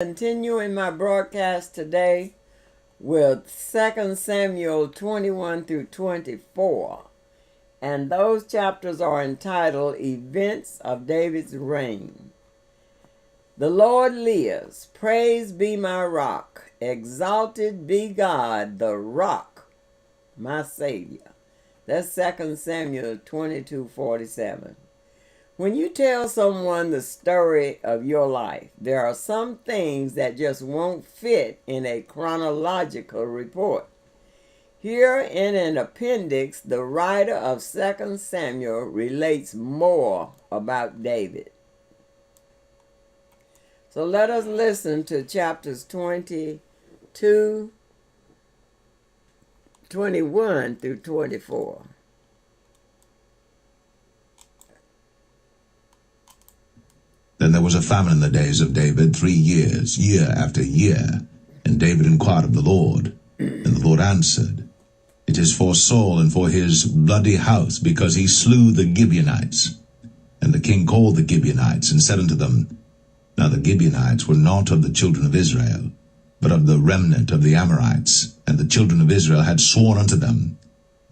Continuing my broadcast today with 2 Samuel 21 through 24. And those chapters are entitled Events of David's Reign. The Lord lives. Praise be my rock. Exalted be God, the rock, my Savior. That's 2 Samuel 22:47. When you tell someone the story of your life, there are some things that just won't fit in a chronological report. Here in an appendix, the writer of 2 Samuel relates more about David. So let us listen to chapters 22, 21 through 24. Then there was a famine in the days of David 3 years, year after year. And David inquired of the Lord. And the Lord answered, It is for Saul and for his bloody house, because he slew the Gibeonites. And the king called the Gibeonites, and said unto them, Now the Gibeonites were not of the children of Israel, but of the remnant of the Amorites. And the children of Israel had sworn unto them.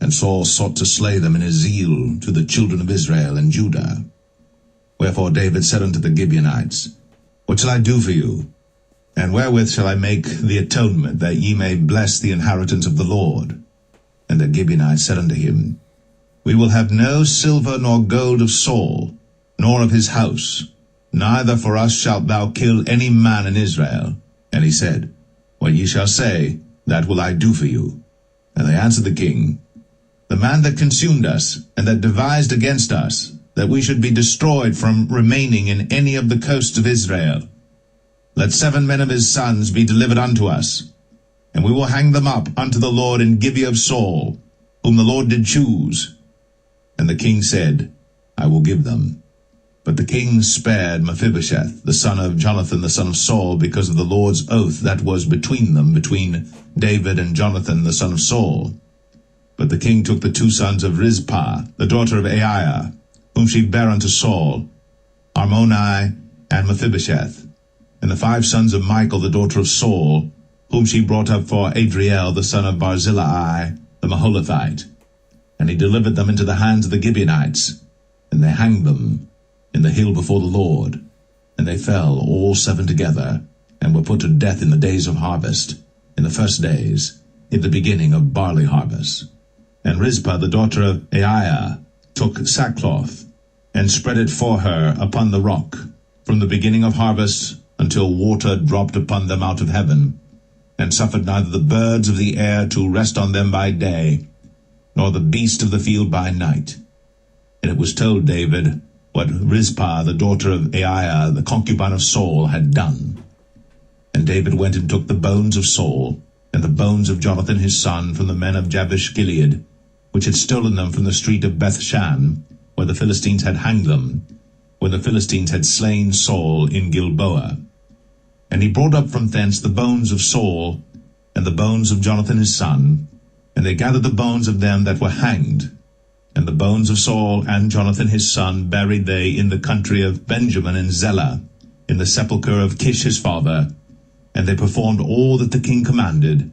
And Saul sought to slay them in his zeal to the children of Israel and Judah. Wherefore David said unto the Gibeonites, What shall I do for you? And wherewith shall I make the atonement, that ye may bless the inheritance of the Lord? And the Gibeonites said unto him, We will have no silver nor gold of Saul, nor of his house, neither for us shalt thou kill any man in Israel. And he said, What ye shall say, that will I do for you. And they answered the king, The man that consumed us, and that devised against us, that we should be destroyed from remaining in any of the coasts of Israel. Let 7 men of his sons be delivered unto us, and we will hang them up unto the Lord in Gibeah of Saul, whom the Lord did choose. And the king said, I will give them. But the king spared Mephibosheth, the son of Jonathan, the son of Saul, because of the Lord's oath that was between them, between David and Jonathan, the son of Saul. But the king took the 2 sons of Rizpah, the daughter of Aiah, whom she bare unto Saul, Armoni and Mephibosheth, and the 5 sons of Michal, the daughter of Saul, whom she brought up for Adriel, the son of Barzillai, the Maholathite. And he delivered them into the hands of the Gibeonites, and they hanged them in the hill before the Lord. And they fell all 7 together, and were put to death in the days of harvest, in the first days, in the beginning of barley harvest. And Rizpah, the daughter of Aiah, took sackcloth, and spread it for her upon the rock, from the beginning of harvest until water dropped upon them out of heaven, and suffered neither the birds of the air to rest on them by day, nor the beast of the field by night. And it was told David what Rizpah, the daughter of Aiah, the concubine of Saul, had done. And David went and took the bones of Saul, and the bones of Jonathan his son, from the men of Jabesh Gilead, which had stolen them from the street of Bethshan, where the Philistines had hanged them, when the Philistines had slain Saul in Gilboa. And he brought up from thence the bones of Saul, and the bones of Jonathan his son, and they gathered the bones of them that were hanged. And the bones of Saul and Jonathan his son buried they in the country of Benjamin in Zelah, in the sepulchre of Kish his father. And they performed all that the king commanded,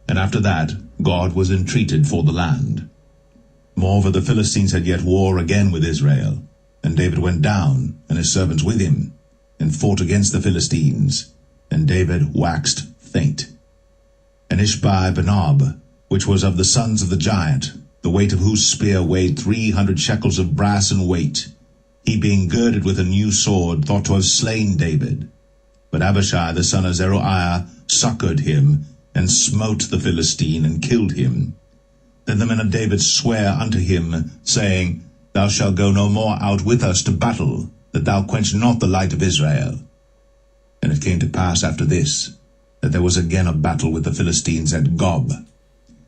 and after that God was entreated for the land. Moreover, the Philistines had yet war again with Israel, and David went down, and his servants with him, and fought against the Philistines, and David waxed faint. And Ishbi-Benob, which was of the sons of the giant, the weight of whose spear weighed 300 shekels of brass in weight, he being girded with a new sword, thought to have slain David. But Abishai the son of Zeruiah succored him, and smote the Philistine, and killed him. Then the men of David sware unto him, saying, Thou shalt go no more out with us to battle, that thou quench not the light of Israel. And it came to pass after this, that there was again a battle with the Philistines at Gob.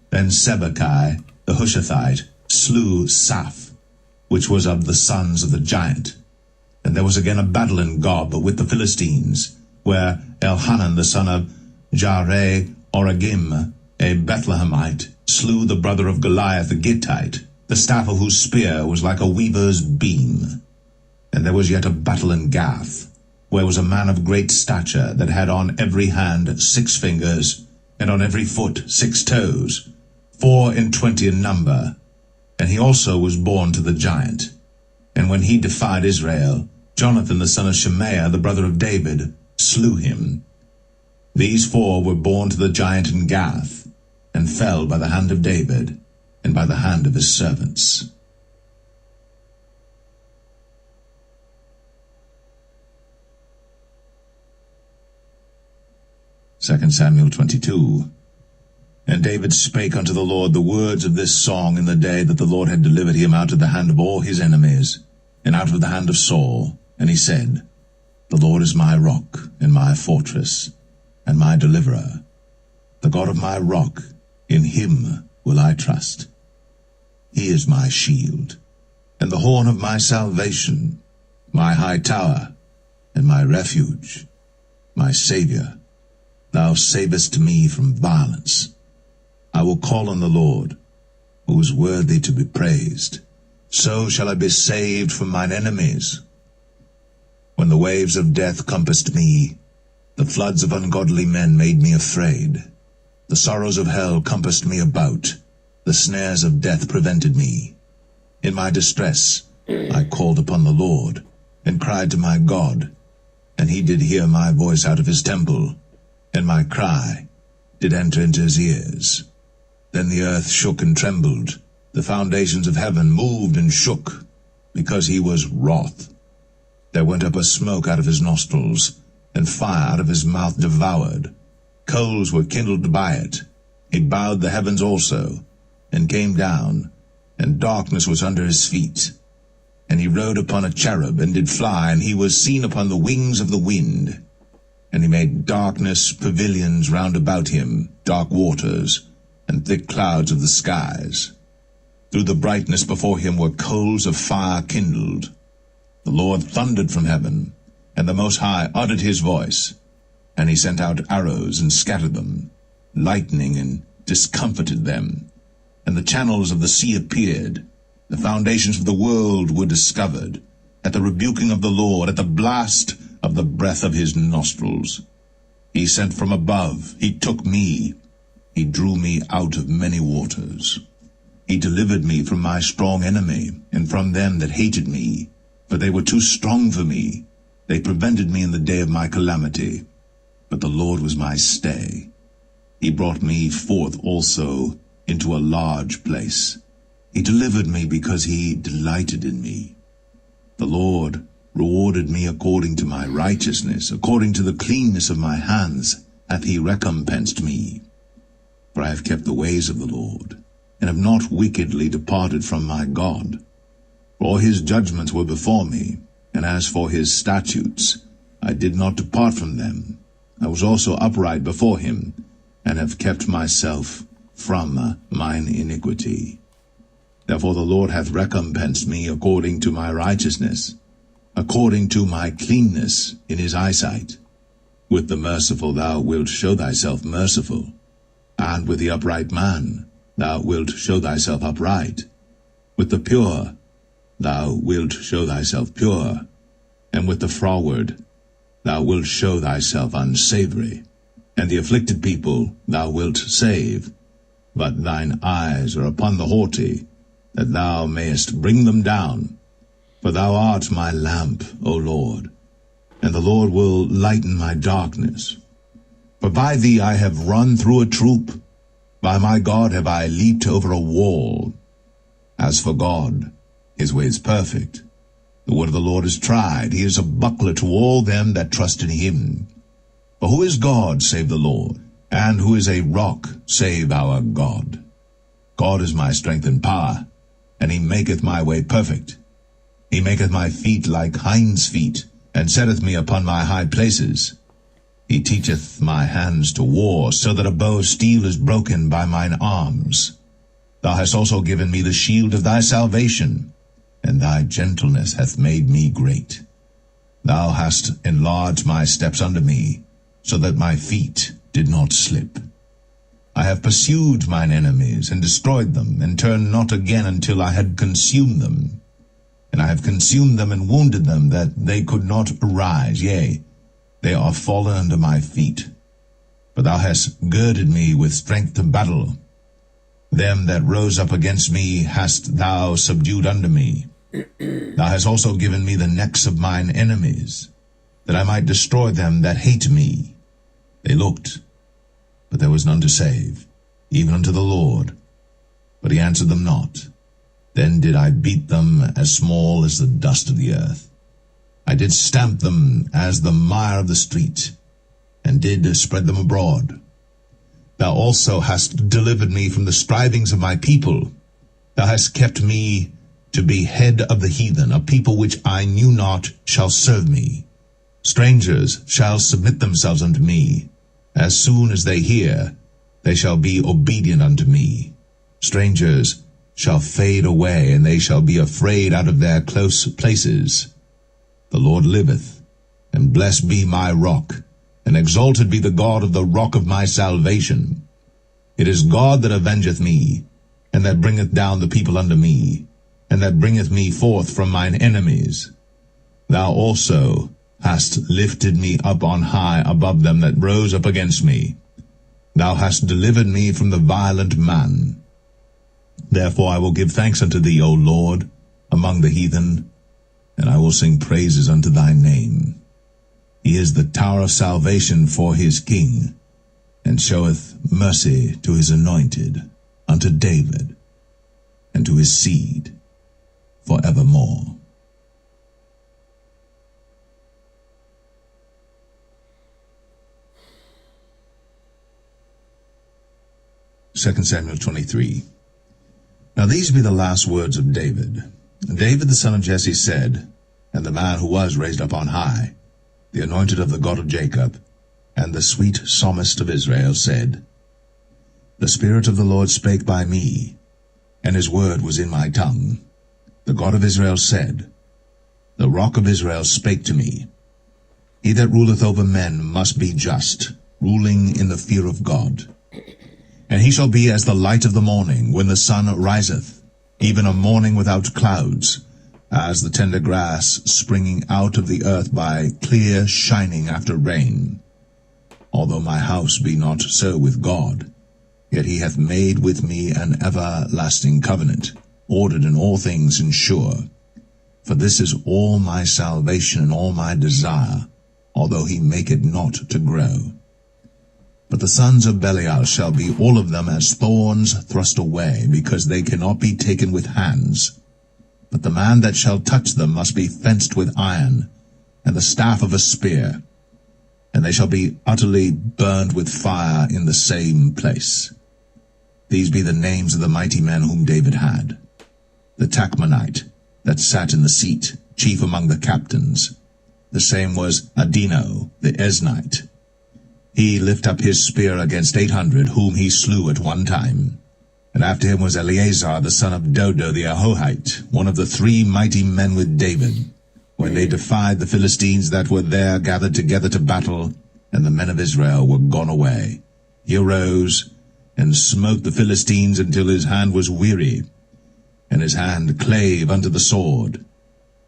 Then Sibbechai the Hushathite slew Saph, which was of the sons of the giant. And there was again a battle in Gob with the Philistines, where Elhanan the son of Jaare-Oregim, a Bethlehemite, slew the brother of Goliath the Gittite, the staff of whose spear was like a weaver's beam. And there was yet a battle in Gath, where was a man of great stature, that had on every hand 6 fingers, and on every foot 6 toes, 24 in number. And he also was born to the giant. And when he defied Israel, Jonathan the son of Shemaiah, the brother of David, slew him. These 4 were born to the giant in Gath, and fell by the hand of David, and by the hand of his servants. Second Samuel 22. And David spake unto the Lord the words of this song in the day that the Lord had delivered him out of the hand of all his enemies, and out of the hand of Saul. And he said, The Lord is my rock, and my fortress, and my deliverer. The God of my rock, in him will I trust. He is my shield, and the horn of my salvation, my high tower, and my refuge, my Saviour. Thou savest me from violence. I will call on the Lord, who is worthy to be praised. So shall I be saved from mine enemies. When the waves of death compassed me, the floods of ungodly men made me afraid. The sorrows of hell compassed me about. The snares of death prevented me. In my distress I called upon the Lord, and cried to my God, and he did hear my voice out of his temple, and my cry did enter into his ears. Then the earth shook and trembled, the foundations of heaven moved and shook, because he was wroth. There went up a smoke out of his nostrils, and fire out of his mouth devoured. Coals were kindled by it. He bowed the heavens also, and came down, and darkness was under his feet. And he rode upon a cherub, and did fly, and he was seen upon the wings of the wind. And he made darkness pavilions round about him, dark waters, and thick clouds of the skies. Through the brightness before him were coals of fire kindled. The Lord thundered from heaven, and the Most High uttered his voice. And he sent out arrows, and scattered them, lightning, and discomfited them. And the channels of the sea appeared. The foundations of the world were discovered, at the rebuking of the Lord, at the blast of the breath of his nostrils. He sent from above, he took me. He drew me out of many waters. He delivered me from my strong enemy, and from them that hated me, for they were too strong for me. They prevented me in the day of my calamity. But the Lord was my stay. He brought me forth also into a large place. He delivered me because he delighted in me. The Lord rewarded me according to my righteousness, according to the cleanness of my hands hath he recompensed me. For I have kept the ways of the Lord, and have not wickedly departed from my God. For all his judgments were before me, and as for his statutes, I did not depart from them. I was also upright before him, and have kept myself from mine iniquity. Therefore the Lord hath recompensed me according to my righteousness, according to my cleanness in his eyesight. With the merciful thou wilt show thyself merciful, and with the upright man thou wilt show thyself upright. With the pure thou wilt show thyself pure, and with the froward thou wilt show thyself unsavory. And the afflicted people thou wilt save, but thine eyes are upon the haughty, that thou mayest bring them down. For thou art my lamp, O Lord, and the Lord will lighten my darkness. For by thee I have run through a troop, by my God have I leaped over a wall. As for God, his way is perfect. The word of the Lord is tried. He is a buckler to all them that trust in him. For who is God save the Lord? And who is a rock save our God? God is my strength and power, and he maketh my way perfect. He maketh my feet like hinds' feet, and setteth me upon my high places. He teacheth my hands to war, so that a bow of steel is broken by mine arms. Thou hast also given me the shield of thy salvation, and thy gentleness hath made me great. Thou hast enlarged my steps under me, so that my feet did not slip. I have pursued mine enemies, and destroyed them, and turned not again until I had consumed them. and I have consumed them and wounded them, that they could not arise. Yea, they are fallen under my feet. For thou hast girded me with strength to battle. Them that rose up against me hast thou subdued under me. Thou hast also given me the necks of mine enemies, that I might destroy them that hate me. They looked, but there was none to save, even unto the Lord. But he answered them not. Then did I beat them as small as the dust of the earth. I did stamp them as the mire of the street, and did spread them abroad. Thou also hast delivered me from the strivings of my people. Thou hast kept me to be head of the heathen. A people which I knew not shall serve me. Strangers shall submit themselves unto me. As soon as they hear, they shall be obedient unto me. Strangers shall fade away, and they shall be afraid out of their close places. The Lord liveth, and blessed be my rock, and exalted be the God of the rock of my salvation. It is God that avengeth me, and that bringeth down the people unto me, and that bringeth me forth from mine enemies. Thou also hast lifted me up on high above them that rose up against me. Thou hast delivered me from the violent man. Therefore I will give thanks unto thee, O Lord, among the heathen, and I will sing praises unto thy name. He is the tower of salvation for his king, and showeth mercy to his anointed, unto David, and to his seed forevermore. Second Samuel 23. Now these be the last words of David. David the son of Jesse said, and the man who was raised up on high, the anointed of the God of Jacob, and the sweet psalmist of Israel, said, The Spirit of the Lord spake by me, and his word was in my tongue. The God of Israel said, The rock of Israel spake to me. He that ruleth over men must be just, ruling in the fear of God. And he shall be as the light of the morning, when the sun riseth, even a morning without clouds, as the tender grass springing out of the earth by clear shining after rain. Although my house be not so with God, yet he hath made with me an everlasting covenant, ordered in all things and sure. For this is all my salvation and all my desire, although he make it not to grow. But the sons of Belial shall be all of them as thorns thrust away, because they cannot be taken with hands. But the man that shall touch them must be fenced with iron, and the staff of a spear, and they shall be utterly burned with fire in the same place. These be the names of the mighty men whom David had. The Tachmonite, that sat in the seat, chief among the captains. The same was Adino, the Eznite. He lift up his spear against 800, whom he slew at one time. And after him was Eleazar, the son of Dodo the Ahohite, one of the 3 mighty men with David, when they defied the Philistines that were there gathered together to battle, and the men of Israel were gone away. He arose, and smote the Philistines until his hand was weary, and his hand clave unto the sword.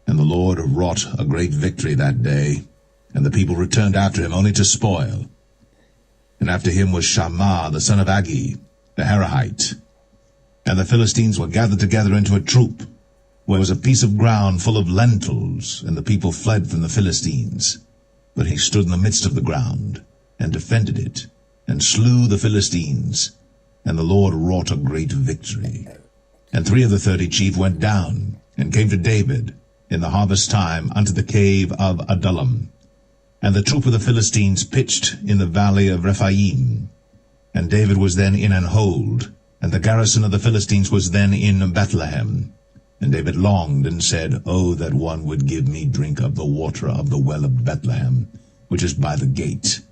And the Lord wrought a great victory that day, and the people returned after him only to spoil. And after him was Shammah the son of Agi, the Harahite. And the Philistines were gathered together into a troop, where was a piece of ground full of lentils, and the people fled from the Philistines. But he stood in the midst of the ground, and defended it, and slew the Philistines, and the Lord wrought a great victory. And 3 of the 30 chief went down, and came to David in the harvest time unto the cave of Adullam. And the troop of the Philistines pitched in the valley of Rephaim. And David was then in an hold, and the garrison of the Philistines was then in Bethlehem. And David longed and said, Oh, that one would give me drink of the water of the well of Bethlehem, which is by the gate.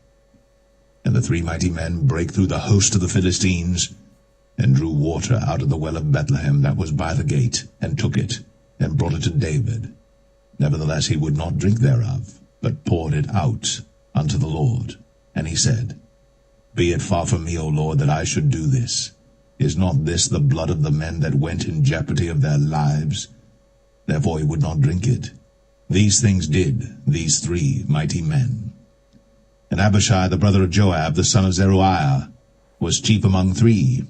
And the 3 mighty men brake through the host of the Philistines, and drew water out of the well of Bethlehem that was by the gate, and took it, and brought it to David. Nevertheless he would not drink thereof, but poured it out unto the Lord. And he said, Be it far from me, O Lord, that I should do this. Is not this the blood of the men that went in jeopardy of their lives? therefore he would not drink it. These things did these 3 mighty men. And Abishai the brother of Joab, the son of Zeruiah, was chief among 3.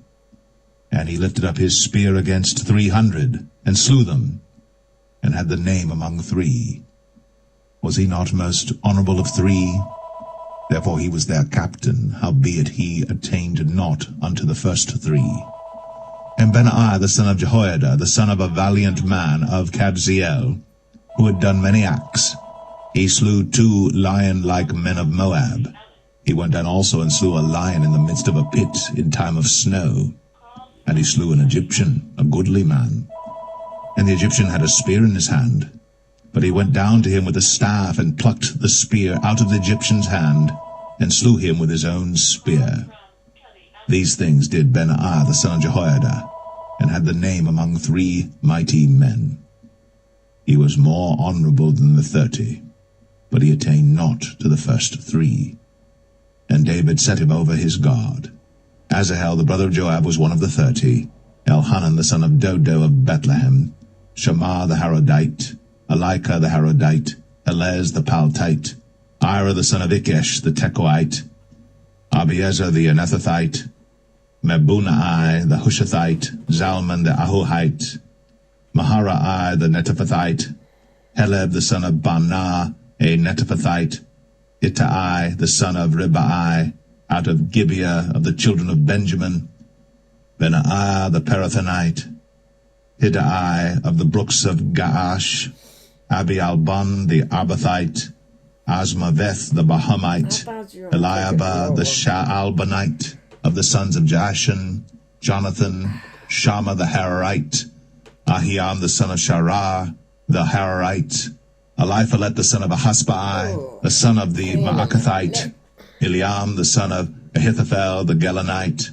And he lifted up his spear against 300, and slew them, and had the name among 3. Was he not most honorable of 3? Therefore he was their captain, howbeit he attained not unto the first 3. And Benaiah the son of Jehoiada, the son of a valiant man of Kabzeel, who had done many acts, he slew 2 lion-like men of Moab. He went down also and slew a lion in the midst of a pit in time of snow. And he slew an Egyptian, a goodly man. And the Egyptian had a spear in his hand. But he went down to him with a staff, and plucked the spear out of the Egyptian's hand, and slew him with his own spear. These things did Benaiah the son of Jehoiada, and had the name among 3 mighty men. He was more honorable than the 30, but he attained not to the first 3. And David set him over his guard. Asahel the brother of Joab was one of the 30, Elhanan the son of Dodo of Bethlehem, Shammah the Harodite, Elika the Harodite, Elez the Paltite, Ira the son of Ikesh the Tekoite, Abiezer the Anethathite, Mebunai the Hushathite, Zalman the Ahuhite, Maharai the Netophathite, Heleb the son of Baanah, a Netophathite, Ittai the son of Ribai, out of Gibeah of the children of Benjamin, Benaiah the Parathonite, Hiddai of the brooks of Gaash, Abialbon the Arbathite, Asmaveth the Bahamite, Eliabah the Shaalbanite, of the sons of Jashan, Jonathan, Shammah the Hararite, Ahiam the son of Sharah, the Hararite, Eliphalet the son of Ahasbai, the son of the Maakathite, Eliam the son of Ahithophel the Gelonite,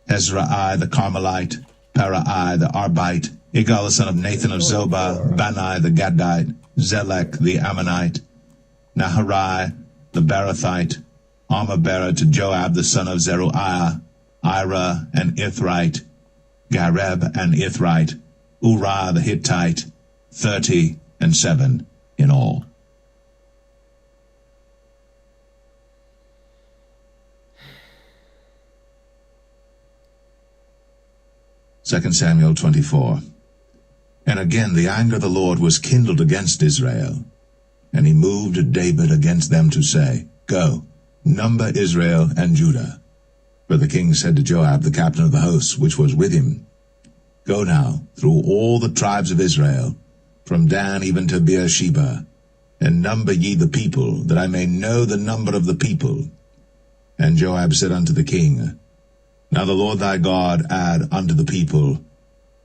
Ezrai the Carmelite, Parai the Arbite, Igal the son of Nathan of Zobah, Bani the Gadite, Zelek the Ammonite, Naharai the Barathite, Armah-bearer to Joab the son of Zeruiah, Ira and Ithrite, Gareb and Ithrite, Uriah the Hittite, 37 in all. Second Samuel 24. And again the anger of the Lord was kindled against Israel, and he moved David against them to say, Go, number Israel and Judah. For the king said to Joab, the captain of the host, which was with him, Go now through all the tribes of Israel, from Dan even to Beersheba, and number ye the people, that I may know the number of the people. And Joab said unto the king, Now the Lord thy God add unto the people,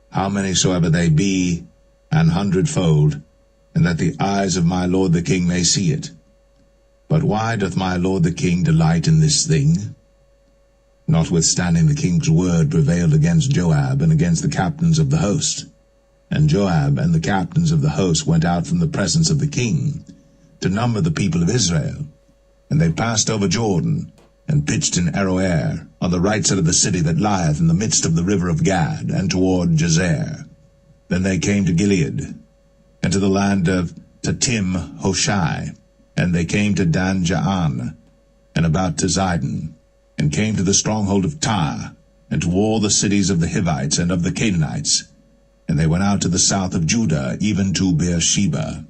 how many soever they be, 100-fold, and that the eyes of my lord the king may see it. But why doth my lord the king delight in this thing? Notwithstanding the king's word prevailed against Joab and against the captains of the host. And Joab and the captains of the host went out from the presence of the king to number the people of Israel. And they passed over Jordan, and pitched in Aroer, on the right side of the city that lieth in the midst of the river of Gad, and toward Jazer. Then they came to Gilead, and to the land of Tatim Hoshai, and they came to Dan Jaan, and about to Zidon, and came to the stronghold of Tyre, and to all the cities of the Hivites and of the Canaanites. And they went out to the south of Judah, even to Beersheba.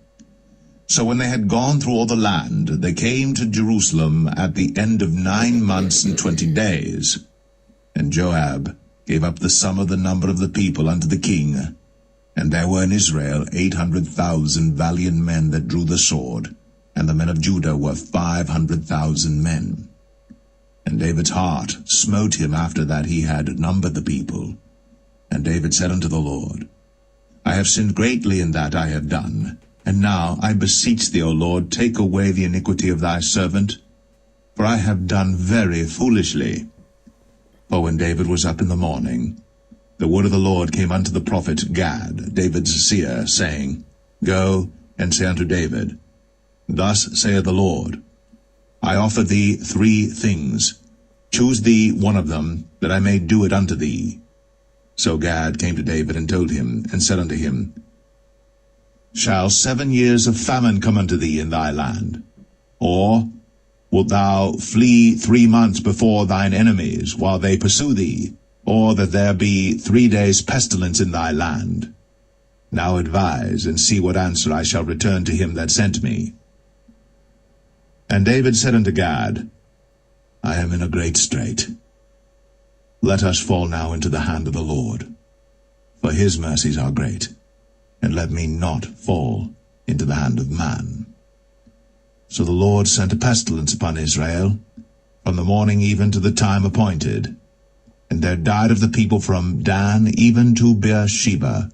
So when they had gone through all the land, they came to Jerusalem at the end of 9 months and 20 days. And Joab gave up the sum of the number of the people unto the king. And there were in Israel 800,000 valiant men that drew the sword, and the men of Judah were 500,000 men. And David's heart smote him after that he had numbered the people. And David said unto the Lord, I have sinned greatly in that I have done. And now I beseech thee, O Lord, take away the iniquity of thy servant, for I have done very foolishly. For when David was up in the morning, the word of the Lord came unto the prophet Gad, David's seer, saying, Go and say unto David, Thus saith the Lord, I offer thee 3 things. Choose thee one of them, that I may do it unto thee. So Gad came to David and told him, and said unto him, Shall 7 years of famine come unto thee in thy land? Or wilt thou flee 3 months before thine enemies, while they pursue thee? Or that there be 3 days' pestilence in thy land? Now advise, and see what answer I shall return to him that sent me. And David said unto Gad, I am in a great strait. Let us fall now into the hand of the Lord, for his mercies are great, and let me not fall into the hand of man. So the Lord sent a pestilence upon Israel, from the morning even to the time appointed. And there died of the people from Dan even to Beersheba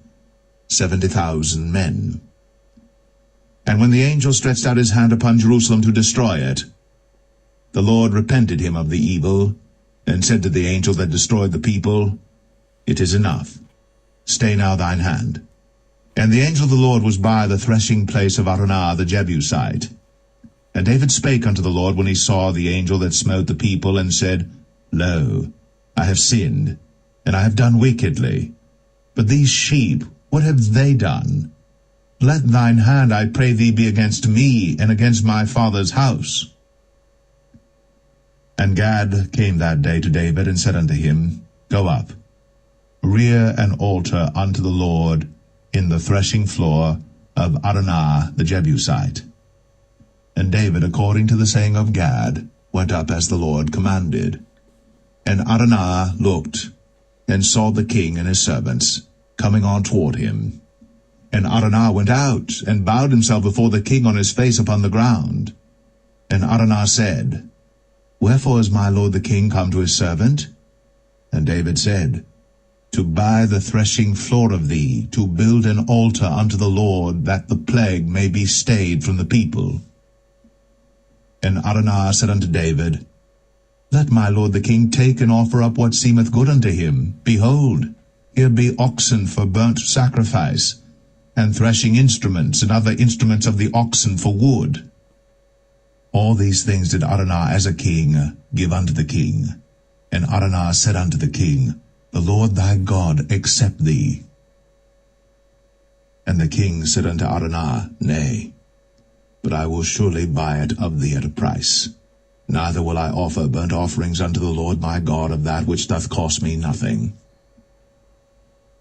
70,000 men. And when the angel stretched out his hand upon Jerusalem to destroy it, the Lord repented him of the evil, and said to the angel that destroyed the people, It is enough. Stay now thine hand. And the angel of the Lord was by the threshing place of Araunah the Jebusite. And David spake unto the Lord when he saw the angel that smote the people, and said, Lo, I have sinned, and I have done wickedly. But these sheep, what have they done? Let thine hand, I pray thee, be against me, and against my father's house. And Gad came that day to David, and said unto him, Go up, rear an altar unto the Lord in the threshing floor of Araunah the Jebusite. And David, according to the saying of Gad, went up as the Lord commanded. And Araunah looked, and saw the king and his servants coming on toward him. And Araunah went out, and bowed himself before the king on his face upon the ground. And Araunah said, Wherefore is my lord the king come to his servant? And David said, To buy the threshing floor of thee, to build an altar unto the Lord, that the plague may be stayed from the people. And Araunah said unto David, Let my lord the king take and offer up what seemeth good unto him. Behold, here be oxen for burnt sacrifice, and threshing instruments, and other instruments of the oxen for wood. All these things did Araunah as a king give unto the king. And Araunah said unto the king, The Lord thy God accept thee. And the king said unto Araunah, Nay, but I will surely buy it of thee at a price. Neither will I offer burnt offerings unto the Lord my God of that which doth cost me nothing.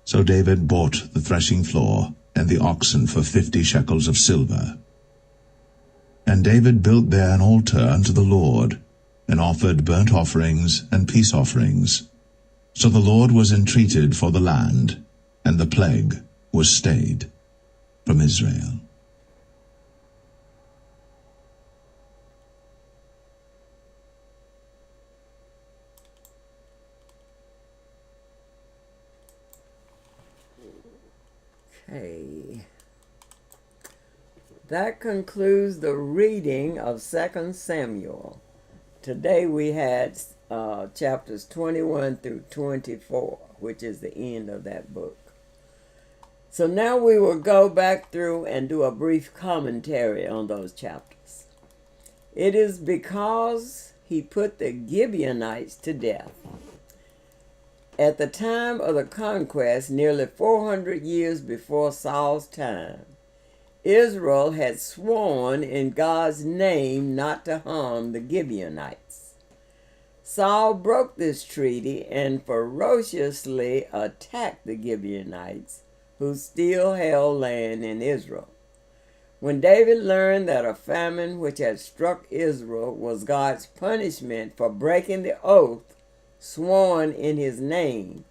So David bought the threshing floor and the oxen for 50 shekels of silver. And David built there an altar unto the Lord, and offered burnt offerings and peace offerings. So the Lord was entreated for the land, and the plague was stayed from Israel. Okay. That concludes the reading of 2 Samuel. Today we had chapters 21 through 24, which is the end of that book. So now we will go back through and do a brief commentary on those chapters. It is because he put the Gibeonites to death. At the time of the conquest, nearly 400 years before Saul's time, Israel had sworn in God's name not to harm the Gibeonites. Saul broke this treaty and ferociously attacked the Gibeonites, who still held land in Israel. When David learned that a famine which had struck Israel was God's punishment for breaking the oath sworn in his name,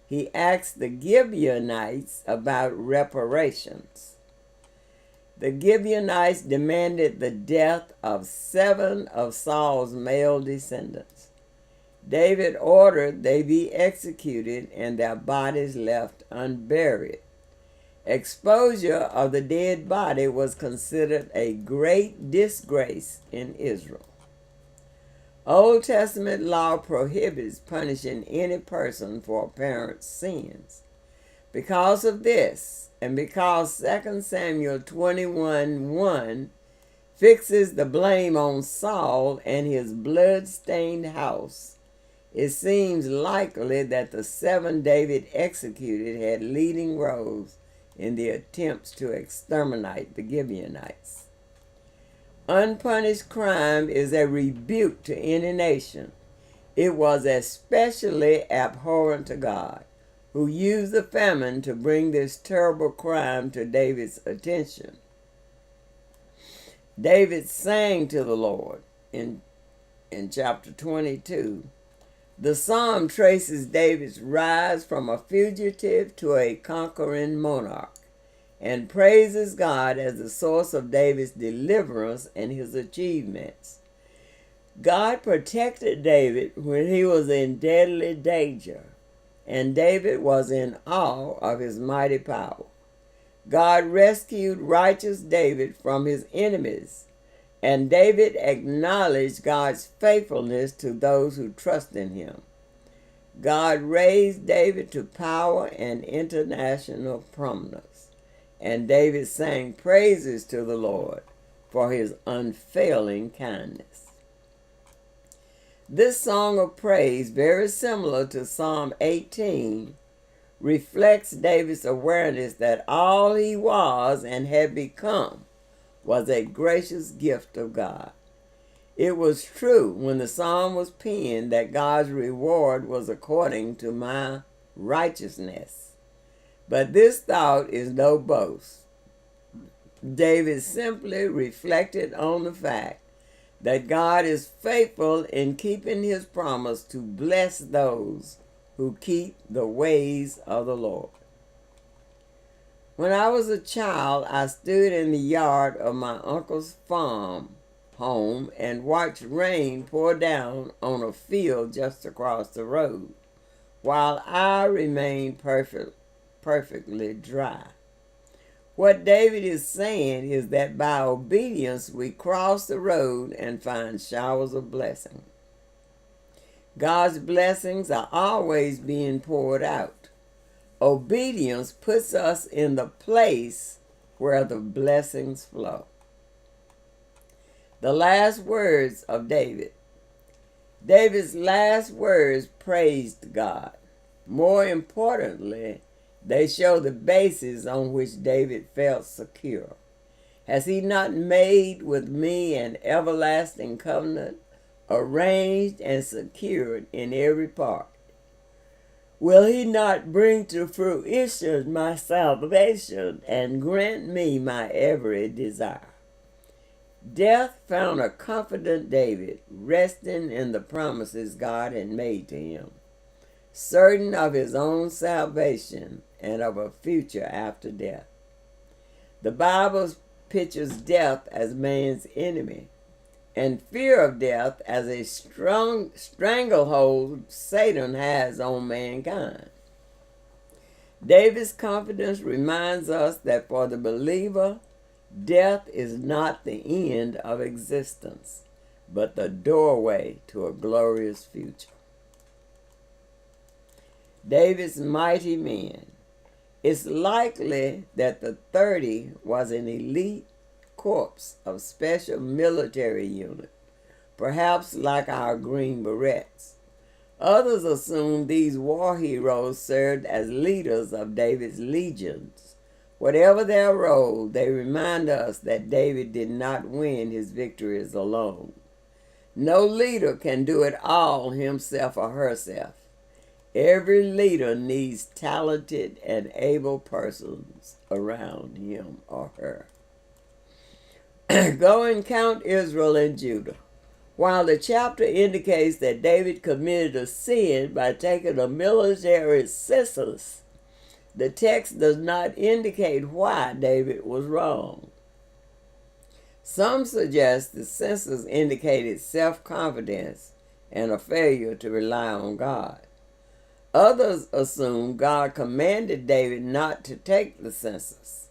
he asked the Gibeonites about reparations. The Gibeonites demanded the death of 7 of Saul's male descendants. David ordered they be executed and their bodies left unburied. Exposure of the dead body was considered a great disgrace in Israel. Old Testament law prohibits punishing any person for apparent sins. Because of this, and because 2 Samuel 21:1 fixes the blame on Saul and his blood-stained house, it seems likely that the 7 David executed had leading roles in the attempts to exterminate the Gibeonites. Unpunished crime is a rebuke to any nation. It was especially abhorrent to God, who used the famine to bring this terrible crime to David's attention. David sang to the Lord in chapter 22. The psalm traces David's rise from a fugitive to a conquering monarch and praises God as the source of David's deliverance and his achievements. God protected David when he was in deadly danger, and David was in awe of his mighty power. God rescued righteous David from his enemies, and David acknowledged God's faithfulness to those who trust in him. God raised David to power and international prominence, and David sang praises to the Lord for his unfailing kindness. This song of praise, very similar to Psalm 18, reflects David's awareness that all he was and had become was a gracious gift of God. It was true when the psalm was penned that God's reward was according to my righteousness. But this thought is no boast. David simply reflected on the fact that God is faithful in keeping his promise to bless those who keep the ways of the Lord. When I was a child, I stood in the yard of my uncle's farm home and watched rain pour down on a field just across the road, while I remained perfectly dry. What David is saying is that by obedience we cross the road and find showers of blessing. God's blessings are always being poured out. Obedience puts us in the place where the blessings flow. The last words of David. David's last words praised God. More importantly, they show the basis on which David felt secure. Has he not made with me an everlasting covenant, arranged and secured in every part? Will he not bring to fruition my salvation and grant me my every desire? Death found a confident David resting in the promises God had made to him, certain of his own salvation and of a future after death. The Bible pictures death as man's enemy and fear of death as a strong stranglehold Satan has on mankind. David's confidence reminds us that for the believer, death is not the end of existence, but the doorway to a glorious future. David's mighty men. It's likely that the 30 was an elite corps of special military unit, perhaps like our Green Berets. Others assume these war heroes served as leaders of David's legions. Whatever their role, they remind us that David did not win his victories alone. No leader can do it all himself or herself. Every leader needs talented and able persons around him or her. Go and count Israel and Judah. While the chapter indicates that David committed a sin by taking a military census, the text does not indicate why David was wrong. Some suggest the census indicated self-confidence and a failure to rely on God. Others assume God commanded David not to take the census.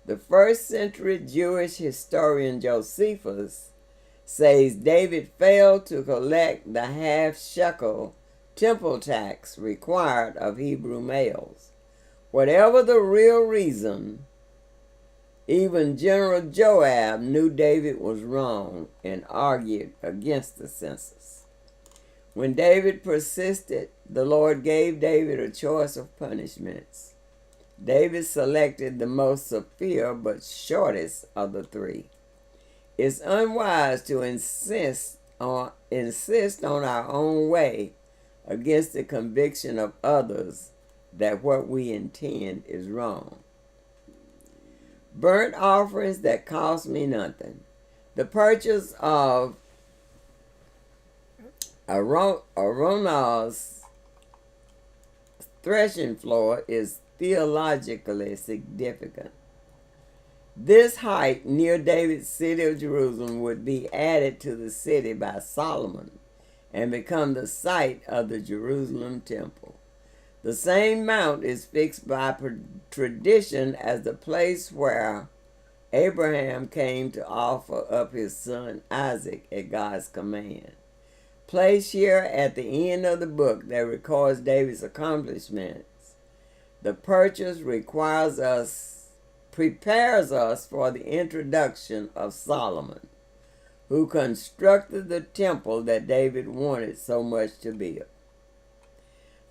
The first century Jewish historian Josephus says David failed to collect the half shekel temple tax required of Hebrew males. Whatever the real reason, even General Joab knew David was wrong and argued against the census. When David persisted, the Lord gave David a choice of punishments. David selected the most severe but shortest of the three. It's unwise to insist on our own way against the conviction of others that what we intend is wrong. Burnt offerings that cost me nothing. The purchase of Araunah's threshing floor is theologically significant. This height near David's city of Jerusalem would be added to the city by Solomon and become the site of the Jerusalem temple. The same mount is fixed by tradition as the place where Abraham came to offer up his son Isaac at God's command. Placed here at the end of the book that records David's accomplishments, the purchase prepares us for the introduction of Solomon, who constructed the temple that David wanted so much to build.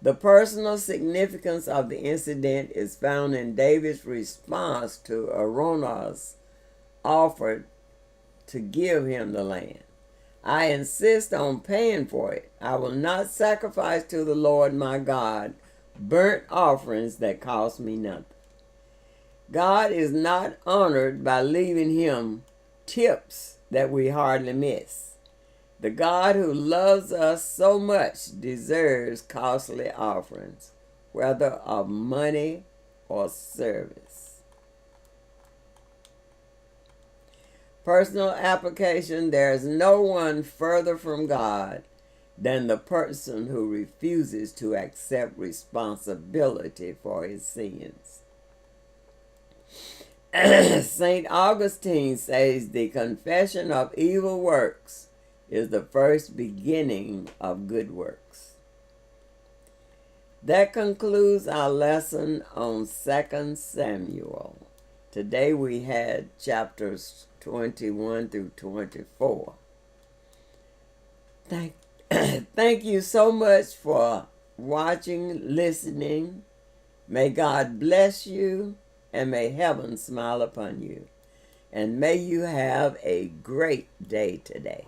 The personal significance of the incident is found in David's response to Araunah's offer to give him the land. I insist on paying for it. I will not sacrifice to the Lord my God burnt offerings that cost me nothing. God is not honored by leaving him tips that we hardly miss. The God who loves us so much deserves costly offerings, whether of money or service. Personal application: there is no one further from God than the person who refuses to accept responsibility for his sins. St. Augustine says the confession of evil works is the first beginning of good works. That concludes our lesson on 2 Samuel. Today we had chapters 21 through 24. Thank you so much for watching, listening. May God bless you, and may heaven smile upon you. And may you have a great day today.